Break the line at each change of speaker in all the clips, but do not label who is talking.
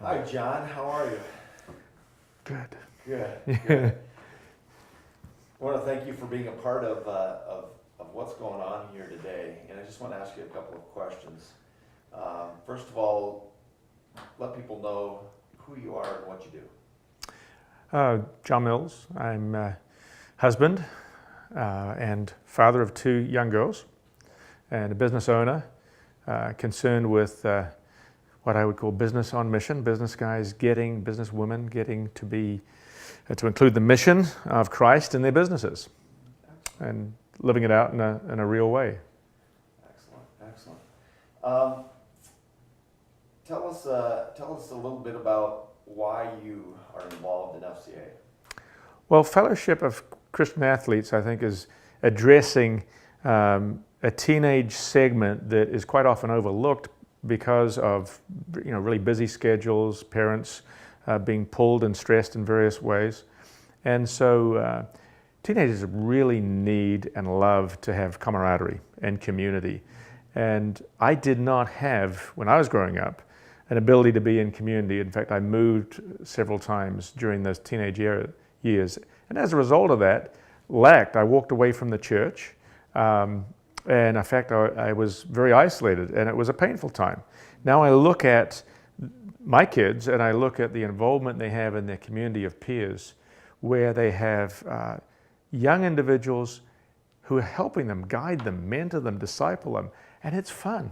Hi, John. How are you?
Good.
Good. Good. I want to thank you for being a part of what's going on here today. And I just want to ask you a couple of questions. First of all, let people know who you are and what you do.
John Mills. I'm husband and father of 2 young girls, and a business owner concerned with what I would call business on mission. Business guys business women getting to be to include the mission of Christ in their businesses.
Excellent.
And living it out in a real way.
Excellent. Tell us a little bit about why you are involved in FCAie.
Well, Fellowship of Christian Athletes, I think, is addressing a teenage segment that is quite often overlooked because of really busy schedules, parents being pulled and stressed in various ways. And so teenagers really need and love to have camaraderie and community. And I did not have, when I was growing up, an ability to be in community. In fact, I moved several times during those teenage years. And as a result of that, I walked away from the church. And in fact, I was very isolated, and it was a painful time. Now I look at my kids, and I look at the involvement they have in their community of peers, where they have young individuals who are helping them, guide them, mentor them, disciple them, and it's fun.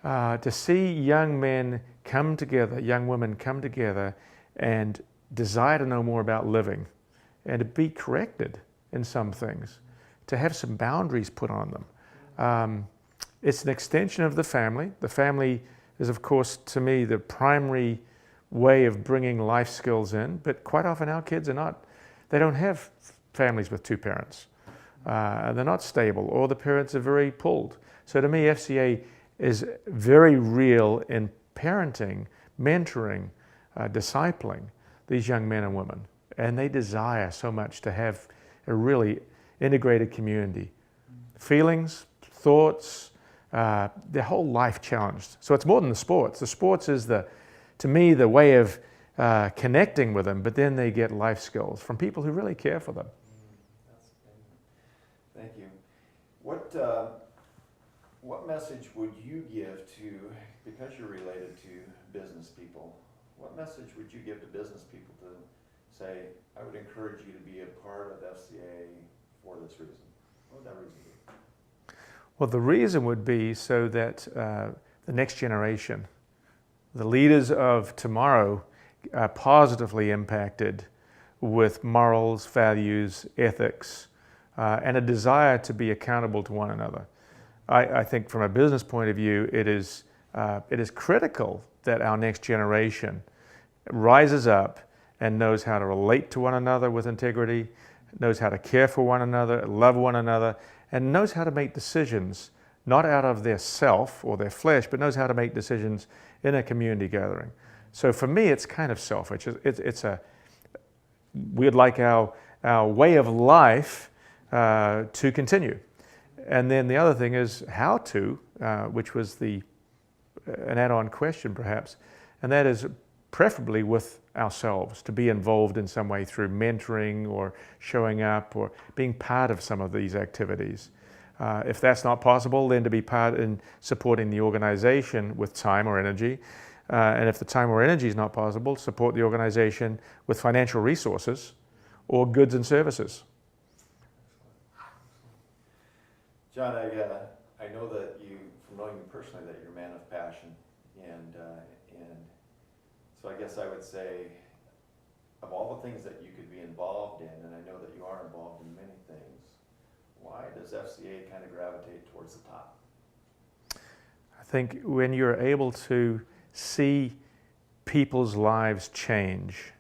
To see young men come together, young women come together and desire to know more about living and to be corrected in some things, to have some boundaries put on them. It's an extension of the family. The family is, of course, to me, the primary way of bringing life skills in, but quite often our kids they don't have families with 2 parents. They're not stable, or the parents are very pulled. So to me, FCAie is very real in parenting, mentoring, discipling these young men and women. And they desire so much to have a really integrated community. Feelings, thoughts, their whole life challenged. So it's more than the sports. The sports is, to me, the way of connecting with them, but then they get life skills from people who really care for them.
Thank you. What message would you give to, because you're related to business people, what message would you give to business people to say, I would encourage you to be a part of FCAie for this reason? What would that reason be?
Well, the reason would be so that the next generation, the leaders of tomorrow, are positively impacted with morals, values, ethics, and a desire to be accountable to one another. I think from a business point of view, it is critical that our next generation rises up and knows how to relate to one another with integrity, knows how to care for one another, love one another, and knows how to make decisions, not out of their self or their flesh, but knows how to make decisions in a community gathering. So for me, it's kind of selfish. We'd like our way of life to continue. And then the other thing is how to, which was an add-on question perhaps, and that is preferably with ourselves, to be involved in some way through mentoring or showing up or being part of some of these activities. If that's not possible, then to be part in supporting the organization with time or energy. And if the time or energy is not possible, support the organization with financial resources or goods and services.
John, I know that from knowing you personally, that you're a man of passion, and so I guess I would say, of all the things that you could be involved in, and I know that you are involved in many things, why does FCAie kind of gravitate towards the top?
I think when you're able to see people's lives change,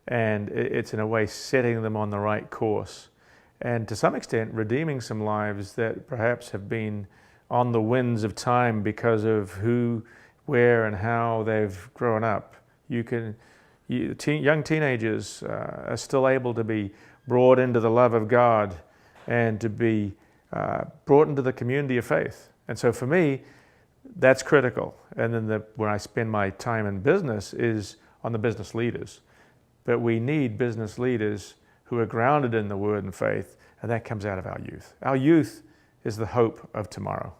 and it's in a way setting them on the right course, and to some extent redeeming some lives that perhaps have been on the winds of time because of who, where, and how they've grown up. Young teenagers are still able to be brought into the love of God and to be brought into the community of faith. And so for me, That's critical. And then where I spend my time in business is on the business leaders. But we need business leaders who are grounded in the Word and faith, and that comes out of our youth. Our youth is the hope of tomorrow.